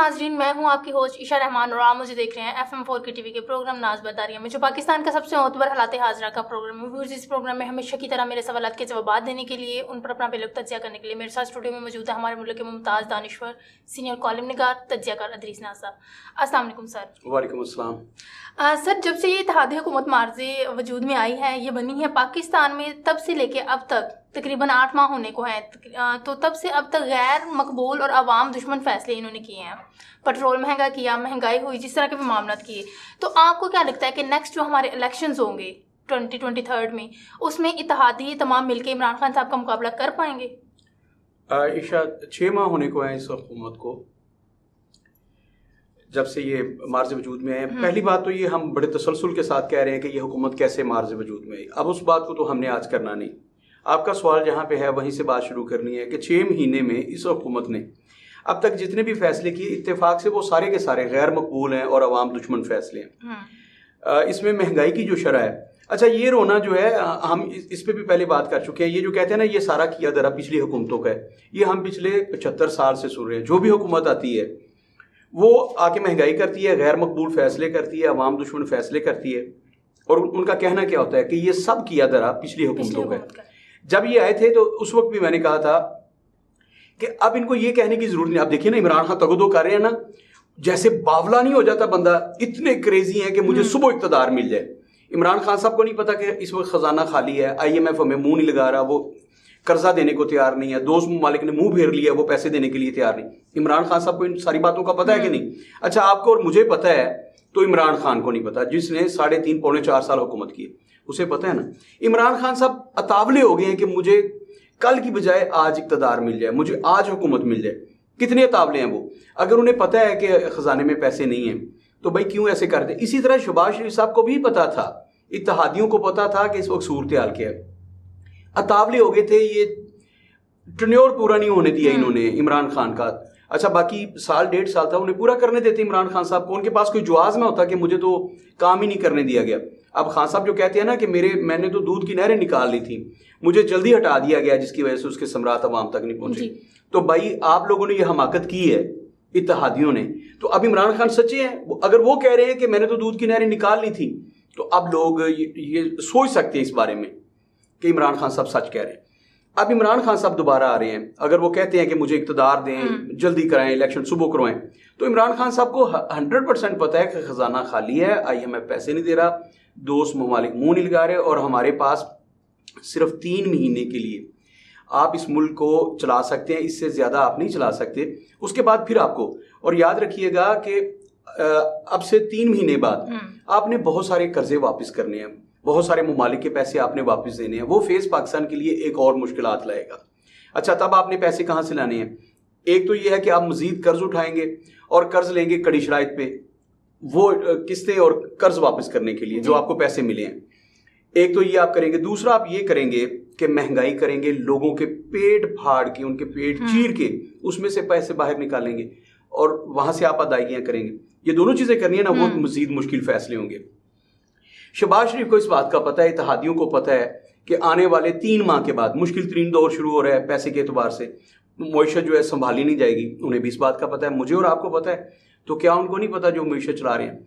ناظرین، میں ہوں آپ کی ہوسٹ عشاء رحمان اور آپ مجھے دیکھ رہے ہیں FM4 کے ٹی وی کے پروگرام ناز بداریہ میں، جو پاکستان کا سب سے معتبر حالات حاضرہ کا پروگرام ہے۔ اس پروگرام میں ہمیشہ کی طرح میرے سوالات کے جوابات دینے کے لیے، ان پر اپنا پہلو تجزیہ کرنے کے لیے میرے ساتھ اسٹوڈیو میں موجود ہے ہمارے ملک کے ممتاز دانشور، سینئر کالم نگار، تجزیہ کار ادریس ناز صاحب۔ السلام علیکم سر۔ وعلیکم السلام۔ سر، جب سے یہ اتحادی حکومت معرض وجود میں آئی ہے، یہ بنی ہے پاکستان میں، تب سے لے کے اب تک تقریباً 8 ماہ ہونے کو ہیں، تو تب سے اب تک غیر مقبول اور عوام دشمن فیصلے انہوں نے کیے ہیں۔ پٹرول مہنگا کیا، مہنگائی ہوئی، جس طرح کے بھی معاملات کیے۔ تو آپ کو کیا لگتا ہے کہ نیکسٹ جو ہمارے الیکشنز ہوں گے 2023 میں، اس میں اتحادی تمام مل کے عمران خان صاحب کا مقابلہ کر پائیں گے؟ عشاء 6 ماہ ہونے کو ہیں اس حکومت کو، جب سے یہ معرض وجود میں ہے۔ پہلی بات تو یہ ہم بڑے تسلسل کے ساتھ کہہ رہے ہیں کہ یہ حکومت کیسے معرض وجود میں آئی۔ اب اس بات کو تو ہم نے آج کرنا نہیں، آپ کا سوال جہاں پہ ہے وہیں سے بات شروع کرنی ہے کہ 6 مہینے میں اس حکومت نے اب تک جتنے بھی فیصلے کیے، اتفاق سے وہ سارے کے سارے غیر مقبول ہیں اور عوام دشمن فیصلے ہیں۔ اس میں مہنگائی کی جو شرح ہے، اچھا یہ رونا جو ہے، ہم اس پہ بھی پہلے بات کر چکے ہیں۔ یہ جو کہتے ہیں نا یہ سارا کیا درا پچھلی حکومتوں کا ہے، یہ ہم پچھلے 75 سال سے سن رہے ہیں۔ جو بھی حکومت آتی ہے وہ آ کے مہنگائی کرتی ہے، غیر مقبول فیصلے کرتی ہے، عوام دشمن فیصلے کرتی ہے، اور ان کا کہنا کیا ہوتا ہے کہ یہ سب کیا درا پچھلی حکومتوں کا ہے۔ جب یہ آئے تھے تو اس وقت بھی میں نے کہا تھا کہ اب ان کو یہ کہنے کی ضرورت نہیں۔ اب دیکھیے نا، عمران خان تگودو کر رہے ہیں نا، جیسے باولا نہیں ہو جاتا بندہ، اتنے کریزی ہیں کہ مجھے صبح اقتدار مل جائے۔ عمران خان صاحب کو نہیں پتا کہ اس وقت خزانہ خالی ہے، IMF ہمیں منہ نہیں لگا رہا، وہ قرضہ دینے کو تیار نہیں ہے، دوست ممالک نے منہ پھیر لیا، وہ پیسے دینے کے لیے تیار نہیں۔ عمران خان صاحب کو ان ساری باتوں کا پتہ ہے کہ نہیں؟ اچھا آپ کو اور مجھے پتہ ہے تو عمران خان کو نہیں پتا، جس نے 3.5 پونے 4 سال حکومت کی، اسے پتہ ہے نا۔ عمران خان صاحب اتاولے ہو گئے ہیں کہ مجھے کل کی بجائے آج اقتدار مل جائے، مجھے آج حکومت مل جائے۔ کتنے اتاولے ہیں وہ؟ اگر انہیں پتہ ہے کہ خزانے میں پیسے نہیں ہیں تو بھائی کیوں ایسے کرتے؟ اسی طرح شہباز شریف صاحب کو بھی پتا تھا، اتحادیوں کو پتا تھا کہ اس وقت صورتحال کیا ہے، اتاولے ہو گئے تھے۔ یہ ٹرنیور پورا نہیں ہونے دیا انہوں نے عمران خان کا۔ اچھا باقی 1.5 سال تھا، انہیں پورا کرنے دیتے عمران خان صاحب کو، ان کے پاس کوئی جواز نہ ہوتا کہ مجھے تو کام ہی نہیں کرنے دیا گیا۔ اب خان صاحب جو کہتے ہیں نا کہ میں نے تو دودھ کی نہریں نکال لی تھی، مجھے جلدی ہٹا دیا گیا جس کی وجہ سے اس کے ثمرات عوام تک نہیں پہنچے۔ تو بھائی آپ لوگوں نے یہ حماقت کی ہے اتحادیوں نے، تو اب عمران خان سچے ہیں؟ اگر وہ کہہ رہے ہیں کہ میں نے تو دودھ کی نہریں نکال لی تھی، تو اب لوگ یہ سوچ سکتے ہیں اس بارے میں کہ عمران خان صاحب سچ کہہ رہے ہیں۔ اب عمران خان صاحب دوبارہ آ رہے ہیں، اگر وہ کہتے ہیں کہ مجھے اقتدار دیں، جلدی کرائیں، الیکشن صبح کروائیں، تو عمران خان صاحب کو 100% پتہ ہے کہ خزانہ خالی ہے، IMF پیسے نہیں دے رہا، دوست ممالک منہ نہیں لگا رہے، اور ہمارے پاس صرف 3 مہینے کے لیے آپ اس ملک کو چلا سکتے ہیں، اس سے زیادہ آپ نہیں چلا سکتے۔ اس کے بعد پھر آپ کو، اور یاد رکھیے گا کہ اب سے 3 مہینے بعد آپ نے بہت سارے قرضے واپس کرنے ہیں، بہت سارے ممالک کے پیسے آپ نے واپس دینے ہیں۔ وہ فیز پاکستان کے لیے ایک اور مشکلات لائے گا۔ اچھا تب آپ نے پیسے کہاں سے لانے ہیں؟ ایک تو یہ ہے کہ آپ مزید قرض اٹھائیں گے اور قرض لیں گے کڑی شرائط پہ، وہ قسطیں اور قرض واپس کرنے کے لیے جو آپ کو پیسے ملے ہیں۔ ایک تو یہ آپ کریں گے، دوسرا آپ یہ کریں گے کہ مہنگائی کریں گے، لوگوں کے پیٹ پھاڑ کے، ان کے پیٹ چیر کے اس میں سے پیسے باہر نکالیں گے اور وہاں سے آپ ادائیگیاں کریں گے۔ یہ دونوں چیزیں کرنی ہے نا، وہ مزید مشکل فیصلے ہوں گے۔ شہباز شریف کو اس بات کا پتہ ہے، اتحادیوں کو پتہ ہے کہ آنے والے 3 ماہ کے بعد مشکل ترین دور شروع ہو رہا ہے پیسے کے اعتبار سے، معیشت جو ہے سنبھالی نہیں جائے گی۔ انہیں بھی اس بات کا پتہ ہے، مجھے اور آپ کو پتہ ہے، تو کیا ان کو نہیں پتہ جو معیشت چلا رہے ہیں؟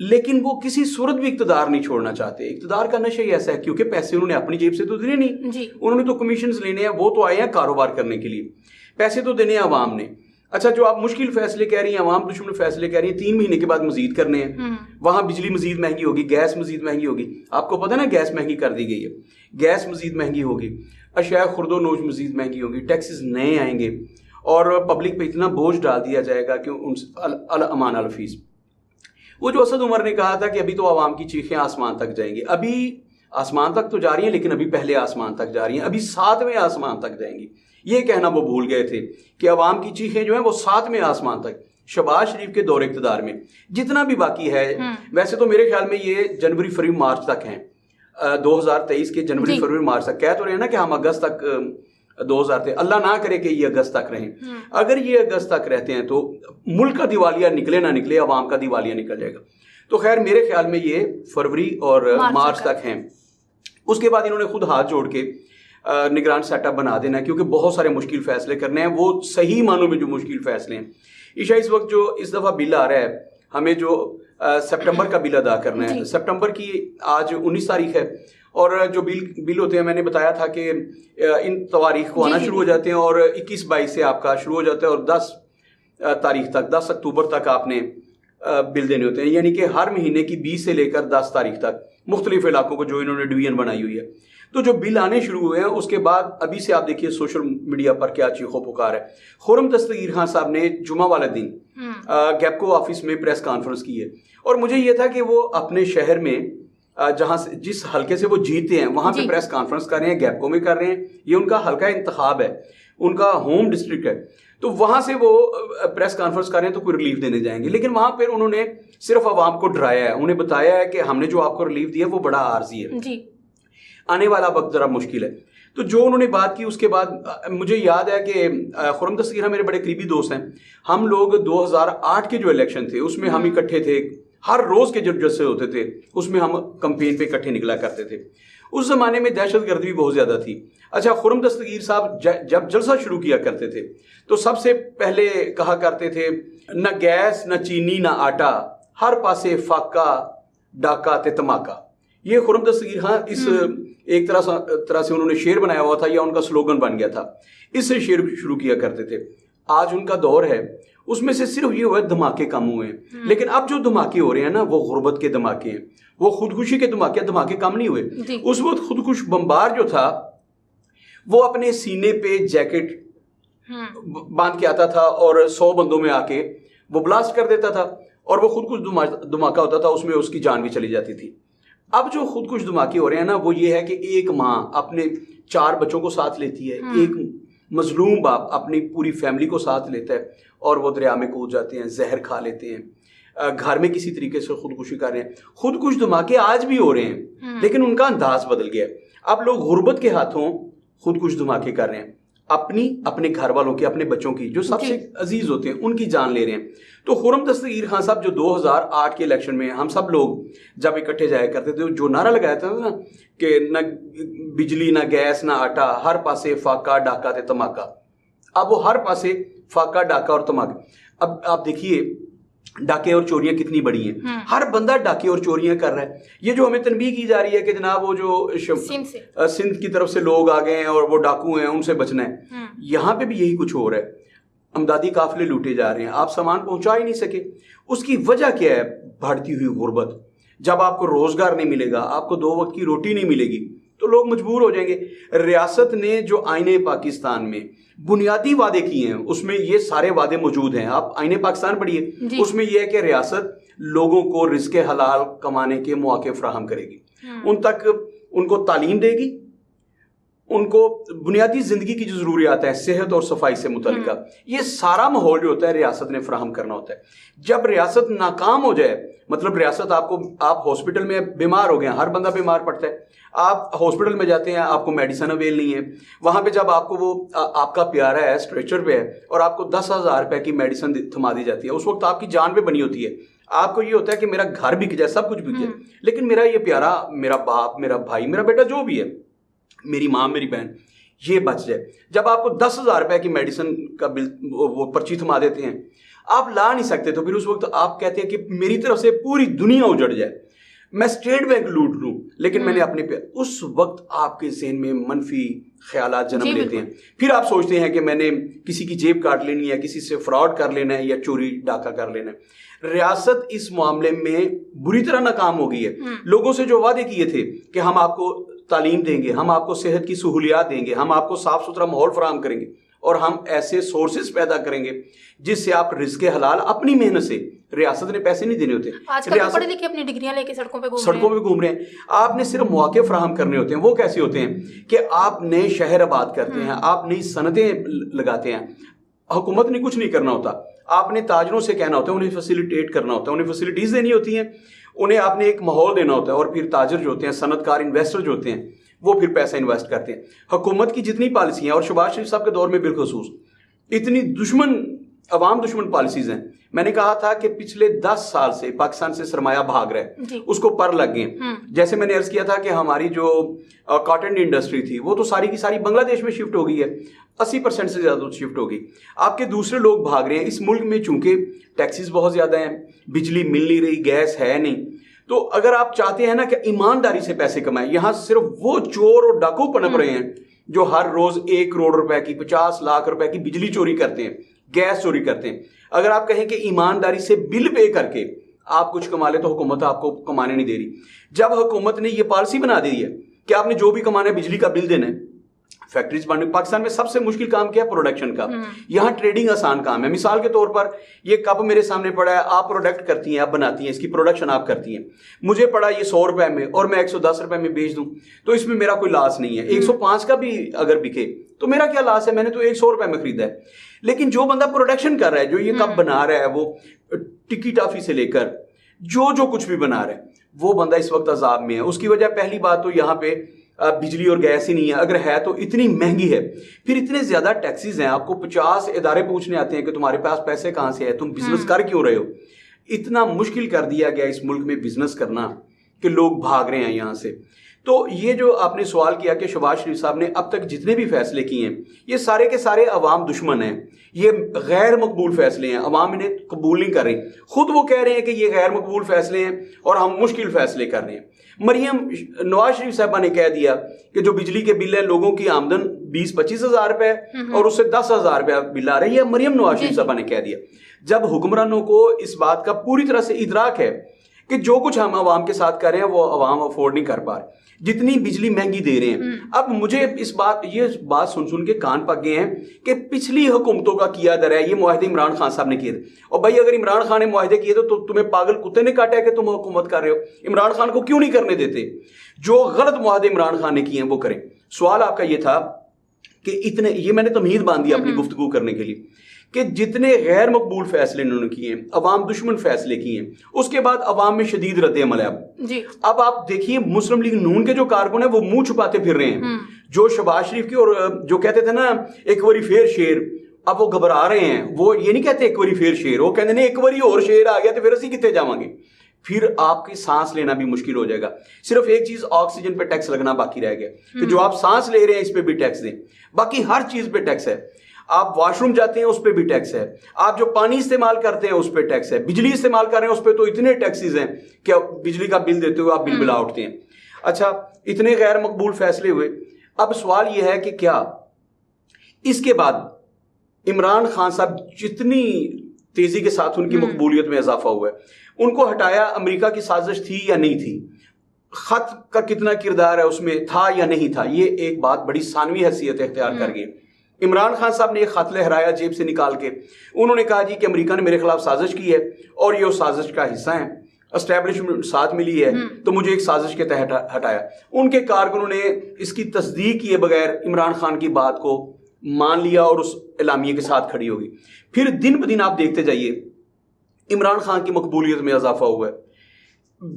لیکن وہ کسی صورت بھی اقتدار نہیں چھوڑنا چاہتے۔ اقتدار کا نشہ ہی ایسا ہے، کیونکہ پیسے انہوں نے اپنی جیب سے تو دینے نہیں، انہوں نے تو کمیشنز لینے ہیں، وہ تو آئے ہیں کاروبار کرنے کے لیے، پیسے تو دینے ہیں عوام نے۔ اچھا جو آپ مشکل فیصلے کہہ رہی ہیں، عوام دشمن فیصلے کہہ رہی ہیں، 3 مہینے کے بعد مزید کرنے ہیں، وہاں بجلی مزید مہنگی ہوگی، گیس مزید مہنگی ہوگی۔ آپ کو پتہ نا گیس مہنگی کر دی گئی ہے، گیس مزید مہنگی ہوگی، اشیاء خرد و نوش مزید مہنگی ہوگی، ٹیکسز نئے آئیں گے، اور پبلک پہ اتنا بوجھ ڈال دیا جائے گا کہ ان الامان الفیظ۔ وہ جو اسد عمر نے کہا تھا کہ ابھی تو عوام کی چیخیں آسمان تک جائیں گی، ابھی آسمان تک تو جا رہی ہیں لیکن ابھی پہلے آسمان تک جا رہی ہیں، ابھی 7ویں آسمان تک جائیں گی۔ یہ کہنا وہ بھول گئے تھے کہ عوام کی چیخیں جو ہیں وہ 7ویں آسمان تک، شہباز شریف کے دور اقتدار میں جتنا بھی باقی ہے۔ ویسے تو میرے خیال میں یہ جنوری فروری مارچ تک ہیں، 2023 کے جنوری فروری مارچ تک۔ کہہ تو رہے ہیں نا کہ ہم اگست تک 2023، اللہ نہ کرے کہ یہ اگست تک رہیں۔ اگر یہ اگست تک رہتے ہیں تو ملک کا دیوالیہ نکلے نہ نکلے، عوام کا دیوالیہ نکل جائے گا۔ تو خیر میرے خیال میں یہ فروری اور مارچ تک ہیں۔ اس کے بعد انہوں نے خود ہاتھ جوڑ کے نگران سیٹ اپ بنا دینا ہے، کیونکہ بہت سارے مشکل فیصلے کرنے ہیں، وہ صحیح معنوں میں جو مشکل فیصلے ہیں۔ عشاء اس وقت جو اس دفعہ بل آ رہا ہے ہمیں جو سپٹمبر کا بل ادا کرنا ہے, سپٹمبر کی آج 19 تاریخ ہے, اور جو بل ہوتے ہیں میں نے بتایا تھا کہ ان تواریخ کو آنا شروع ہو جاتے ہیں, اور 21-22 سے آپ کا شروع ہو جاتا ہے, اور 10 تاریخ تک 10 اکتوبر تک آپ نے بل دینے ہوتے ہیں, یعنی کہ ہر مہینے کی 20 سے لے کر 10 تاریخ تک مختلف علاقوں کو جو انہوں نے ڈویژن بنائی ہوئی ہے. تو جو بل آنے شروع ہوئے ہیں اس کے بعد ابھی سے آپ دیکھیے سوشل میڈیا پر کیا چیخو پکار ہے. خرم دستگیر خان صاحب نے جمعہ والے دن گیپکو آفس میں پریس کانفرنس کی ہے, اور مجھے یہ تھا کہ وہ اپنے شہر میں جہاں سے جس حلقے سے وہ جیتے ہیں وہاں پہ پریس کانفرنس کر رہے ہیں, گیپکو میں کر رہے ہیں, یہ ان کا حلقہ انتخاب ہے, ان کا ہوم ڈسٹرکٹ ہے, تو وہاں سے وہ پریس کانفرنس کر رہے ہیں تو کوئی ریلیف دینے جائیں گے. لیکن وہاں پھر انہوں نے صرف عوام کو ڈرایا ہے, انہیں بتایا ہے کہ ہم نے جو آپ کو ریلیف دیا وہ بڑا عارضی ہے, آنے والا وقت ذرا مشکل ہے. تو جو انہوں نے بات کی اس کے بعد مجھے یاد ہے کہ خرم دستگیر میرے بڑے قریبی دوست ہیں, ہم لوگ 2008 کے جو الیکشن تھے اس میں ہم اکٹھے تھے, ہر روز کے جو جلسے ہوتے تھے اس میں ہم کمپین پہ اکٹھے نکلا کرتے تھے. اس زمانے میں دہشت گردی بھی بہت زیادہ تھی. اچھا, خرم دستگیر صاحب جب جلسہ شروع کیا کرتے تھے تو سب سے پہلے کہا کرتے تھے نہ گیس نہ چینی نہ آٹا, ہر پاسے فاقہ ڈاکہ تے تماکا. یہ خرم دستگیر خان اس ایک طرح سے انہوں نے شعر بنایا ہوا تھا یا ان کا سلوگن بن گیا تھا, اس سے شعر شروع کیا کرتے تھے. آج ان کا دور ہے, اس میں سے صرف یہ ہوا ہے دھماکے کم ہوئے ہیں, لیکن اب جو دھماکے ہو رہے ہیں نا وہ غربت کے دھماکے ہیں, وہ خودکشی کے دھماکے کم نہیں ہوئے. اس وقت خودکش بمبار جو تھا وہ اپنے سینے پہ جیکٹ باندھ کے آتا تھا اور 100 بندوں میں آ کے وہ بلاسٹ کر دیتا تھا, اور وہ خودکش دھماکہ ہوتا تھا, اس میں اس کی جان بھی چلی جاتی تھی. اب جو خودکش دھماکے ہو رہے ہیں نا وہ یہ ہے کہ ایک ماں اپنے 4 بچوں کو ساتھ لیتی ہے, ایک مظلوم باپ اپنی پوری فیملی کو ساتھ لیتا ہے, اور وہ دریا میں کود جاتے ہیں, زہر کھا لیتے ہیں, گھر میں کسی طریقے سے خودکشی کر رہے ہیں. خودکش دھماکے آج بھی ہو رہے ہیں لیکن ان کا انداز بدل گیا. اب لوگ غربت کے ہاتھوں خودکش دھماکے کر رہے ہیں, اپنے گھر والوں کی, اپنے بچوں کی جو سب سے عزیز ہوتے ہیں ان کی جان لے رہے ہیں. تو خرم دستگیر خان صاحب جو 2008 کے الیکشن میں ہم سب لوگ جب اکٹھے جایا کرتے تھے, جو نعرہ لگایا تھا نا کہ نہ بجلی نہ گیس نہ آٹا, ہر پاسے فاقہ ڈاکہ تے تماکا. اب وہ ہر پاسے فاقہ ڈاکہ اور تماکا. اب آپ دیکھیے ڈاکے اور چوریاں کتنی بڑی ہیں, ہر بندہ ڈاکے اور چوریاں کر رہا ہے. یہ جو ہمیں تنبیہ کی جا رہی ہے کہ جناب وہ جو سندھ کی طرف سے لوگ آ گئے ہیں اور وہ ڈاکو ہیں ان سے بچنا ہے, یہاں پہ بھی یہی کچھ ہو رہا ہے. امدادی قافلے لوٹے جا رہے ہیں, آپ سامان پہنچا ہی نہیں سکے. اس کی وجہ کیا ہے؟ بڑھتی ہوئی غربت. جب آپ کو روزگار نہیں ملے گا, آپ کو 2 وقت کی روٹی نہیں ملے گی تو لوگ مجبور ہو جائیں گے. ریاست نے جو آئین پاکستان میں بنیادی وعدے کیے ہیں اس میں یہ سارے وعدے موجود ہیں. آپ آئین پاکستان پڑھیے, اس میں یہ ہے کہ ریاست لوگوں کو رزق حلال کمانے کے مواقع فراہم کرے گی, ان تک ان کو تعلیم دے گی, ان کو بنیادی زندگی کی جو ضروریات ہیں صحت اور صفائی سے متعلقہ, یہ سارا ماحول جو ہوتا ہے ریاست نے فراہم کرنا ہوتا ہے. جب ریاست ناکام ہو جائے, مطلب ریاست آپ ہاسپٹل میں بیمار ہو گئے ہیں, ہر بندہ بیمار پڑتا ہے, آپ ہاسپٹل میں جاتے ہیں, آپ کو میڈیسن اویل نہیں ہے, وہاں پہ جب آپ کو وہ آپ کا پیارا ہے اسٹریچر پہ ہے اور آپ کو 10,000 روپے کی میڈیسن تھما دی جاتی ہے, اس وقت آپ کی جان پہ بنی ہوتی ہے. آپ کو یہ ہوتا ہے کہ میرا گھر بک جائے, سب کچھ بک جائے, لیکن میرا یہ پیارا, میرا باپ, میرا بھائی, میرا بیٹا جو بھی ہے, میری ماں, میری بہن, یہ بچ جائے. جب آپ کو 10,000 روپے کی میڈیسن کا بل وہ پرچی تھما دیتے ہیں, آپ لا نہیں سکتے, تو پھر اس وقت آپ کہتے ہیں کہ میری طرف سے پوری دنیا اجڑ جائے, میں اسٹیٹ بینک لوٹ لوں, لیکن میں نے اپنے پہ, اس وقت آپ کے ذہن میں منفی خیالات جنم لیتے ہیں. پھر آپ سوچتے ہیں کہ میں نے کسی کی جیب کاٹ لینی ہے, کسی سے فراڈ کر لینا ہے یا چوری ڈاکہ کر لینا ہے. ریاست اس معاملے میں بری طرح ناکام ہو گئی ہے. لوگوں سے جو وعدے کیے تھے کہ ہم آپ کو تعلیم دیں گے, ہم آپ کو صحت کی سہولیات دیں گے, ہم آپ کو صاف ستھرا ماحول فراہم کریں گے, اور ہم ایسے سورسز پیدا کریں گے جس سے آپ رزق حلال اپنی محنت سے, ریاست نے پیسے نہیں دینے ہوتے. آج کل پڑھے لکھے اپنی ڈگریاں لے کے سڑکوں پہ گھوم رہے ہیں. آپ نے صرف مواقع فراہم کرنے ہوتے ہیں. وہ کیسے ہوتے ہیں کہ آپ نئے شہر آباد کرتے ہیں, آپ نئی صنعتیں لگاتے ہیں. حکومت نے کچھ نہیں کرنا ہوتا, آپ نے تاجروں سے کہنا ہوتا ہے, انہیں فیسیلیٹیٹ کرنا ہوتا ہے, انہیں فیسلٹیز دینی ہوتی ہیں, انہیں آپ نے ایک ماحول دینا ہوتا ہے, اور پھر تاجر جو ہوتے ہیں, صنعت کار, انویسٹر جو ہوتے ہیں, وہ پھر پیسہ انویسٹ کرتے ہیں. حکومت کی جتنی پالیسیاں, اور شہباز شریف صاحب کے دور میں بالخصوص اتنی دشمن عوام دشمن پالیسیز ہیں. میں نے کہا تھا کہ پچھلے 10 سال سے پاکستان سے سرمایہ بھاگ رہا ہے, اس کو پر لگ گئے. جیسے میں نے عرض کیا تھا کہ ہماری جو کاٹن انڈسٹری تھی وہ تو ساری کی ساری بنگلہ دیش میں شفٹ ہو گئی ہے, 80% سے زیادہ شفٹ ہو گئی. آپ کے دوسرے لوگ بھاگ رہے ہیں. اس ملک میں چونکہ ٹیکسز بہت زیادہ ہیں, بجلی مل نہیں رہی, گیس ہے نہیں, تو اگر آپ چاہتے ہیں نا کہ ایمانداری سے پیسے کمائیں, یہاں صرف وہ چور اور ڈاکو پنپ رہے ہیں جو ہر روز 1 کروڑ روپے کی 50 لاکھ روپے کی بجلی چوری کرتے ہیں, گیس چوری کرتے ہیں. اگر آپ کہیں کہ ایمانداری سے بل پے کر کے آپ کچھ کما لیں تو حکومت آپ کو کمانے نہیں دے رہی. جب حکومت نے یہ پالیسی بنا دی ہے کہ آپ نے جو بھی کمانا ہے بجلی کا بل دینا ہے, فیکٹریز بننے. پاکستان میں سب سے مشکل کام کیا ہے؟ پروڈکشن کا. یہاں ٹریڈنگ آسان کام ہے. مثال کے طور پر یہ کپ میرے سامنے پڑا ہے, آپ پروڈکٹ کرتی ہیں, آپ بناتی ہیں, اس کی پروڈکشن آپ کرتی ہیں. مجھے پڑا یہ 100 روپے میں اور میں 110 روپے میں بیچ دوں تو اس میں میرا کوئی لاس نہیں ہے. 105 کا بھی اگر بکے تو میرا کیا لاس ہے؟ میں نے تو 100 روپے میں خریدا ہے. لیکن جو بندہ پروڈکشن کر رہا ہے, جو یہ کپ بنا رہا ہے, وہ ٹکی ٹافی سے لے کر جو کچھ بھی بنا رہا ہے, وہ بندہ اس وقت عذاب میں ہے. اس کی وجہ پہلی بات تو یہاں پہ بجلی اور گیس ہی نہیں ہے, اگر ہے تو اتنی مہنگی ہے. پھر اتنے زیادہ ٹیکسیز ہیں, آپ کو 50 ادارے پوچھنے آتے ہیں کہ تمہارے پاس پیسے کہاں سے ہے, تم بزنس کر کیوں رہے ہو. اتنا مشکل کر دیا گیا اس ملک میں بزنس کرنا کہ لوگ بھاگ رہے ہیں یہاں سے. تو یہ جو آپ نے سوال کیا کہ شہباز شریف صاحب نے اب تک جتنے بھی فیصلے کیے ہیں یہ سارے کے سارے عوام دشمن ہیں, یہ غیر مقبول فیصلے ہیں, عوام انہیں قبول نہیں کر رہی. خود وہ کہہ رہے ہیں کہ یہ غیر مقبول فیصلے ہیں اور ہم مشکل فیصلے کر رہے ہیں. مریم نواز شریف صاحبہ نے کہہ دیا کہ جو بجلی کے بل ہیں, لوگوں کی آمدن 20-25 ہزار روپے اور اس سے 10,000 روپے بل آ رہے ہیں, یہ مریم نواز شریف صاحبہ نے کہہ دیا. جب حکمرانوں کو اس بات کا پوری طرح سے ادراک ہے کہ جو کچھ ہم عوام کے ساتھ کر رہے ہیں وہ عوام افورڈ نہیں کر پا رہے, جتنی بجلی مہنگی دے رہے ہیں. اب مجھے یہ بات سن کے کان پک گئے ہیں کہ پچھلی حکومتوں کا کیا در ہے, یہ معاہدے عمران خان صاحب نے کیے تھے. اور بھائی اگر عمران خان نے معاہدے کیے تو تمہیں پاگل کتے نے کاٹا ہے کہ تم حکومت کر رہے ہو. عمران خان کو کیوں نہیں کرنے دیتے؟ جو غلط معاہدے عمران خان نے کیے ہیں وہ کریں. سوال آپ کا یہ تھا کہ اتنے, یہ میں نے تمہید باندھ دی اپنی گفتگو کرنے کے لیے کہ جتنے غیر مقبول فیصلے انہوں نے کیے ہیں, عوام دشمن فیصلے کیے ہیں, اس کے بعد عوام میں شدید رد عمل ہے. اب آپ دیکھیے مسلم لیگ نون کے جو کارکن ہیں وہ منہ چھپاتے پھر رہے ہیں, جو شہباز شریف کی اور جو کہتے تھے نا ایک واری پھر شیر, اب وہ گھبرا رہے ہیں. وہ یہ نہیں کہتے ایک واری پھر شیر, وہ کہتے ہیں ایک واری اور شیر آ گیا تو پھر اسی کتنے جاؤں گے. پھر آپ کی سانس لینا بھی مشکل ہو جائے گا. صرف ایک چیز آکسیجن پہ ٹیکس لگنا باقی رہ گیا کہ جو آپ سانس لے رہے ہیں اس پہ بھی ٹیکس دیں, باقی ہر چیز پہ ٹیکس ہے. آپ واش روم جاتے ہیں اس پہ بھی ٹیکس ہے, آپ جو پانی استعمال کرتے ہیں اس پہ ٹیکس ہے, بجلی استعمال کر رہے ہیں اس پہ تو اتنے ٹیکسز ہیں کہ بجلی کا بل دیتے ہوئے آپ بل بلا اٹھتے ہیں. اچھا, اتنے غیر مقبول فیصلے ہوئے. اب سوال یہ ہے کہ کیا اس کے بعد عمران خان صاحب جتنی تیزی کے ساتھ ان کی مقبولیت میں اضافہ ہوا ہے, ان کو ہٹایا امریکہ کی سازش تھی یا نہیں تھی؟ خط کا کتنا کردار ہے اس میں, تھا یا نہیں تھا؟ یہ ایک بات بڑی ثانوی حیثیت اختیار کر گئی. عمران خان صاحب نے ایک خط لہرایا جیب سے نکال کے, انہوں نے کہا جی کہ امریکہ نے میرے خلاف سازش کی ہے اور یہ اس سازش کا حصہ ہیں, اسٹیبلشمنٹ ساتھ ملی ہے تو مجھے ایک سازش کے تحت ہٹایا. ان کے کارکنوں نے اس کی تصدیق کیے بغیر عمران خان کی بات کو مان لیا اور اس اعلامیے کے ساتھ کھڑی ہوگی. پھر دن بدن آپ دیکھتے جائیے عمران خان کی مقبولیت میں اضافہ ہوا ہے,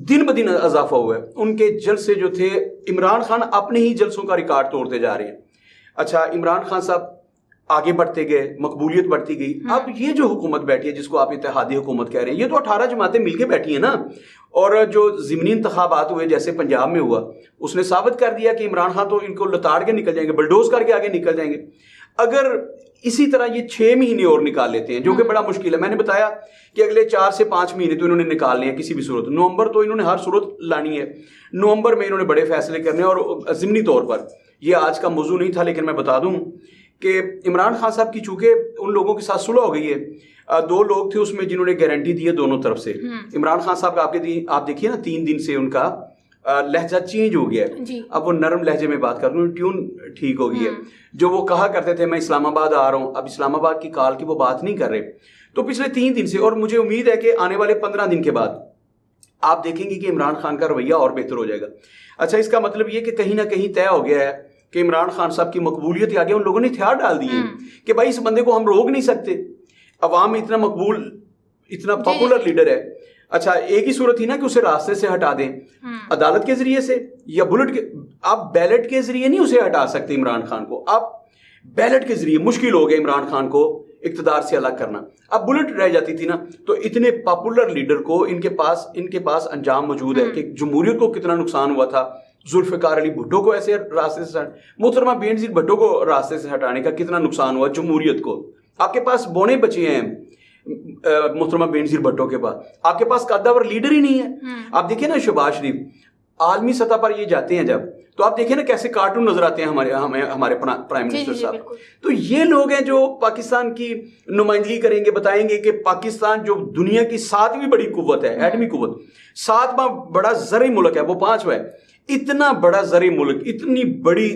دن بدن اضافہ ہوا ہے. ان کے جلسے جو تھے, عمران خان اپنے ہی جلسوں کا ریکارڈ توڑتے جا رہے ہیں. اچھا, عمران خان صاحب آگے بڑھتے گئے, مقبولیت بڑھتی گئی. اب یہ جو حکومت بیٹھی ہے جس کو آپ اتحادی حکومت کہہ رہے ہیں, یہ تو 18 جماعتیں مل کے بیٹھی ہیں نا. اور جو ضمنی انتخابات ہوئے جیسے پنجاب میں ہوا, اس نے ثابت کر دیا کہ عمران خان تو ان کو لتاڑ کے نکل جائیں گے, بلڈوز کر کے آگے نکل جائیں گے. اگر اسی طرح یہ 6 مہینے اور نکال لیتے ہیں, جو کہ بڑا مشکل ہے. میں نے بتایا کہ اگلے 4 سے 5 مہینے تو انہوں نے نکالنے ہیں کسی بھی صورت. نومبر تو انہوں نے ہر صورت لانی ہے, نومبر میں انہوں نے بڑے فیصلے کرنے ہیں. اور ضمنی طور پر یہ آج کا موضوع نہیں تھا, لیکن میں بتا دوں کہ عمران خان صاحب کی چونکہ ان لوگوں کے ساتھ صلح ہو گئی ہے, 2 لوگ تھے اس میں جنہوں نے گارنٹی دی ہے دونوں طرف سے. عمران خان صاحب کا آپ دیکھیے نا 3 دن سے ان کا لہجہ چینج ہو گیا ہے. اب وہ نرم لہجے میں بات کر رہے ہیں, ٹیون ٹھیک ہو گئی ہے. جو وہ کہا کرتے تھے میں اسلام آباد آ رہا ہوں, اب اسلام آباد کی کال کی وہ بات نہیں کر رہے. تو پچھلے 3 دن سے, اور مجھے امید ہے کہ آنے والے 15 دن کے بعد آپ دیکھیں گے کہ عمران خان کا رویہ اور بہتر ہو جائے گا. اچھا, اس کا مطلب یہ کہ کہیں نہ کہیں طے ہو گیا ہے کہ عمران خان صاحب کی مقبولیت آگے ان لوگوں نے ہتھیار ڈال دیے کہ بھائی اس بندے کو ہم روک نہیں سکتے, عوام میں اتنا مقبول, اتنا پاپولر لیڈر ہے. اچھا, ایک ہی صورت تھی نا کہ اسے راستے سے ہٹا دیں, عدالت کے ذریعے سے یا بلٹ کے. آپ بیلٹ کے ذریعے نہیں اسے ہٹا سکتے عمران خان کو, آپ بیلٹ کے ذریعے. مشکل ہو گیا عمران خان کو اقتدار سے الگ کرنا. اب بلٹ رہ جاتی تھی نا تو اتنے پاپولر لیڈر کو ان کے پاس انجام موجود ہے کہ جمہوریت کو کتنا نقصان ہوا تھا. ذوالفقار علی بھٹو کو ایسے راستے سے محترمہ بے نظیر بھٹو کو راستے سے ہٹانے کا کتنا نقصان ہوا جمہوریت کو. آپ کے پاس بونے بچے ہیں محترمہ بے نظیر بھٹو کے پاس, آپ کے پاس قدور لیڈر ہی نہیں ہے. آپ دیکھیں نا شہباز شریف عالمی سطح پر یہ جاتے ہیں جب, تو آپ دیکھیں نا کیسے کارٹون نظر آتے ہیں ہمارے پرائم منسٹر صاحب. تو یہ لوگ ہیں جو پاکستان کی نمائندگی کریں گے, بتائیں گے کہ پاکستان جو دنیا کی 7ویں بڑی قوت ہے, ایٹمی قوت, 7واں بڑا زرعی ملک ہے, وہ 5واں ہے. اتنا بڑا زرعی ملک, اتنی بڑی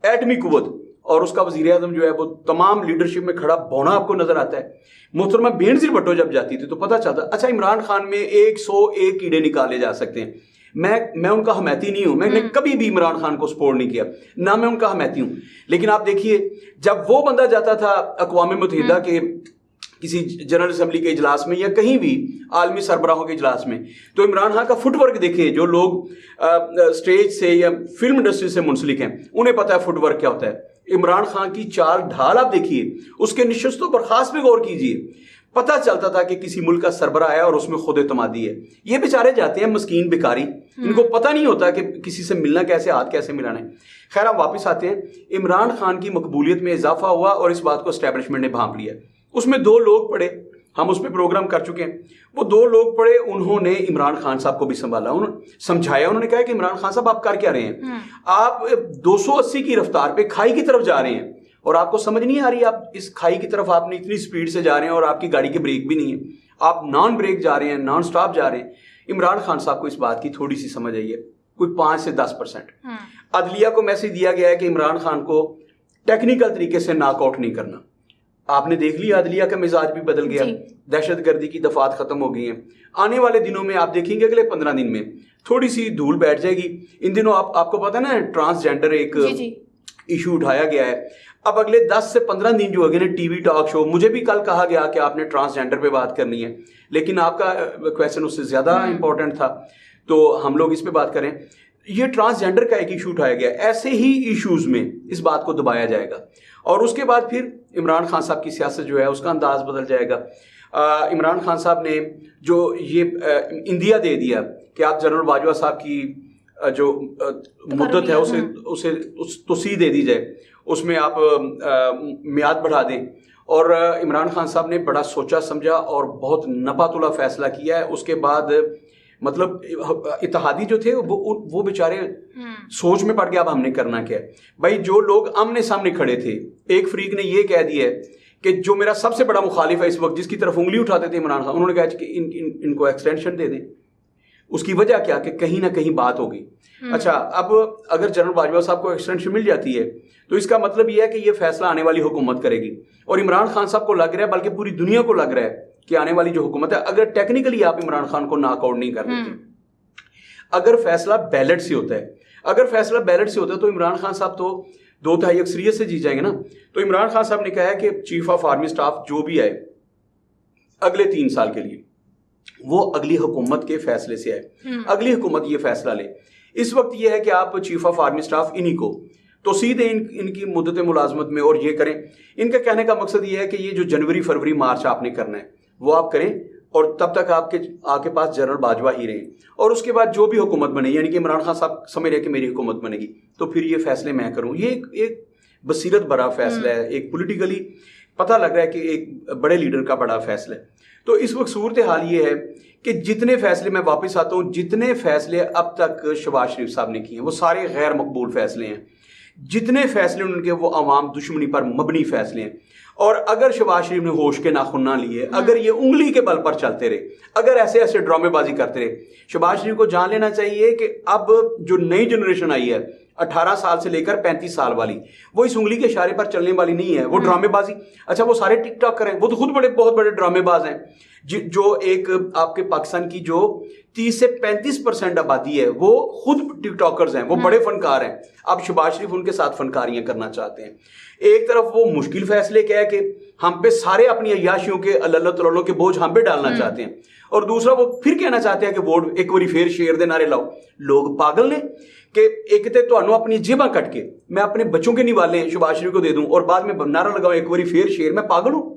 ایٹمی قوت, اور اس کا وزیر اعظم جو ہے وہ تمام لیڈرشپ میں کھڑا بونا آپ کو نظر آتا ہے. محترمہ بے نظیر بھٹو جب جاتی تھی تو پتہ چلتا, اچھا عمران خان میں 101 کیڑے نکالے جا سکتے ہیں. میں ان کا حمایتی نہیں ہوں, میں نے کبھی بھی عمران خان کو سپورٹ نہیں کیا, نہ میں ان کا حمایتی ہوں. لیکن آپ دیکھیے جب وہ بندہ جاتا تھا اقوام متحدہ کے کسی جنرل اسمبلی کے اجلاس میں یا کہیں بھی عالمی سربراہوں کے اجلاس میں, تو عمران خان کا فٹ ورک دیکھیں. جو لوگ سٹیج سے یا فلم انڈسٹری سے منسلک ہیں انہیں پتہ ہے فٹ ورک کیا ہوتا ہے. عمران خان کی چال ڈھال آپ دیکھیے, اس کے نشست و برخاست پہ غور کیجیے, پتہ چلتا تھا کہ کسی ملک کا سربراہ ہے اور اس میں خود اعتمادی ہے. یہ بیچارے جاتے ہیں مسکین بیکاری, ان کو پتہ نہیں ہوتا کہ کسی سے ملنا کیسے, ہاتھ کیسے ملانا ہے. خیر ہم واپس آتے ہیں. عمران خان کی مقبولیت میں اضافہ ہوا اور اس بات کو اسٹیبلشمنٹ نے بھانپ لیا. اس میں 2 لوگ پڑے, ہم اس پہ پروگرام کر چکے ہیں. وہ 2 لوگ پڑے, انہوں نے عمران خان صاحب کو بھی سنبھالا, انہوں نے سمجھایا. انہوں نے کہا کہ عمران خان صاحب آپ کر کیا رہے ہیں, آپ 280 کی رفتار پہ کھائی کی طرف جا رہے ہیں اور آپ کو سمجھ نہیں آ رہی, آپ اس کھائی کی طرف آپ نے اتنی سپیڈ سے جا رہے ہیں اور آپ کی گاڑی کے بریک بھی نہیں ہے, آپ نان بریک جا رہے ہیں, نان سٹاپ جا رہے ہیں. عمران خان صاحب کو اس بات کی تھوڑی سی سمجھ آئی ہے, کوئی 5 سے 10%. عدلیہ کو میسج دیا گیا ہے کہ عمران خان کو ٹیکنیکل طریقے سے ناک آؤٹ نہیں کرنا. آپ نے دیکھ لیا عدلیہ کا مزاج بھی بدل گیا, دہشت گردی کی دفعات ختم ہو گئی ہیں. آنے والے دنوں میں آپ دیکھیں گے اگلے 15 دن میں تھوڑی سی دھول بیٹھ جائے گی. ان دنوں آپ کو پتا ہے نا ٹرانسجینڈر ایک ایشو اٹھایا گیا ہے. اب اگلے 10 سے 15 دن جو ہوگے نا ٹی وی ٹاک شو, مجھے بھی کل کہا گیا کہ آپ نے ٹرانسجینڈر پہ بات کرنی ہے, لیکن آپ کا کویسچن اس سے زیادہ امپورٹنٹ تھا تو ہم لوگ اس پہ بات کریں. یہ ٹرانسجینڈر کا ایک ایشو اٹھایا گیا, ایسے ہی ایشوز میں اس بات کو دبایا جائے گا اور اس کے بعد پھر عمران خان صاحب کی سیاست جو ہے اس کا انداز بدل جائے گا. عمران خان صاحب نے جو یہ اندیا دے دیا کہ آپ جنرل باجوہ صاحب کی جو مدت ہے اسے توسیع دے دی جائے, اس میں آپ میعاد بڑھا دیں. اور عمران خان صاحب نے بڑا سوچا سمجھا اور بہت نپا تلا فیصلہ کیا ہے. اس کے بعد مطلب اتحادی جو تھے وہ بیچارے سوچ میں پڑ گیا اب ہم نے کرنا کیا ہے. بھائی جو لوگ آمنے سامنے کھڑے تھے, ایک فریق نے یہ کہہ دیا ہے کہ جو میرا سب سے بڑا مخالف ہے اس وقت, جس کی طرف انگلی اٹھاتے تھے عمران خان, انہوں نے کہا کہ ان کو ایکسٹینشن دے دیں. اس کی وجہ کیا کہ کہیں نہ کہیں بات ہوگی. اچھا اب اگر جنرل باجوہ صاحب کو ایکسٹینشن مل جاتی ہے تو اس کا مطلب یہ ہے کہ یہ فیصلہ آنے والی حکومت کرے گی. اور عمران خان صاحب کو لگ رہا ہے, بلکہ پوری دنیا کو لگ رہا ہے کہ آنے والی جو حکومت ہے, اگر ٹیکنیکلی آپ عمران خان کو ناک آؤٹ نہیں کر دیتے, اگر فیصلہ بیلٹ سے ہوتا ہے, تو عمران خان صاحب تو 2/3 اکثریت سے جیت جائیں گے نا. تو عمران خان صاحب نے کہا ہے کہ چیف آف آرمی اسٹاف جو بھی آئے اگلے 3 سال کے لیے وہ اگلی حکومت کے فیصلے سے آئے, اگلی حکومت یہ فیصلہ لے. اس وقت یہ ہے کہ آپ چیف آف آرمی اسٹاف انہی کو توسیع دیں ان کی مدت ملازمت میں, اور یہ کریں. ان کا کہنے کا مقصد یہ ہے کہ یہ جو جنوری فروری مارچ آپ نے کرنا ہے وہ آپ کریں, اور تب تک آپ کے پاس جنرل باجوہ ہی رہیں, اور اس کے بعد جو بھی حکومت بنے, یعنی کہ عمران خان صاحب سمجھ رہے کہ میری حکومت بنے گی تو پھر یہ فیصلے میں کروں. یہ ایک بصیرت بڑا فیصلہ ہے, ایک پولیٹیکلی پتہ لگ رہا ہے کہ ایک بڑے لیڈر کا بڑا فیصلہ ہے. تو اس وقت صورتحال یہ ہے کہ جتنے فیصلے, میں واپس آتا ہوں, جتنے فیصلے اب تک شہباز شریف صاحب نے کیے ہیں وہ سارے غیر مقبول فیصلے ہیں. جتنے فیصلے ان کے وہ عوام دشمنی پر مبنی فیصلے ہیں. اور اگر شہباز شریف نے ہوش کے ناخن نہ لیے, اگر یہ انگلی کے بل پر چلتے رہے, اگر ایسے ڈرامے بازی کرتے رہے, شہباز شریف کو جان لینا چاہیے کہ اب جو نئی جنریشن آئی ہے 18 سال سے لے کر 35 سال والی, وہ اس انگلی کے اشارے پر چلنے والی نہیں ہے. وہ ڈرامے بازی, اچھا وہ سارے ٹک ٹاک کریں, وہ تو خود بہت بڑے ڈرامے باز ہیں. جو ایک آپ کے پاکستان کی جو 30 سے 35% آبادی ہے وہ خود ٹک ٹاکرز ہیں, وہ بڑے فنکار ہیں. اب شہباز شریف ان کے ساتھ فنکاریاں کرنا چاہتے ہیں. ایک طرف وہ مشکل فیصلے کہہ کے ہم پہ سارے اپنی عیاشیوں کے اللہ تعالیٰ کے بوجھ ہم پہ ڈالنا چاہتے ہیں, اور دوسرا وہ پھر کہنا چاہتے ہیں کہ ووٹ ایک باری پھر شیر دے نعرے لاؤ. لوگ پاگل نے کہ ایک تے تو اپنی جیباں کٹ کے میں اپنے بچوں کے نوالے شہباز شریف کو دے دوں اور بعد میں نعرہ لگاؤں ایک باری پھر شیر, میں پاگل ہوں.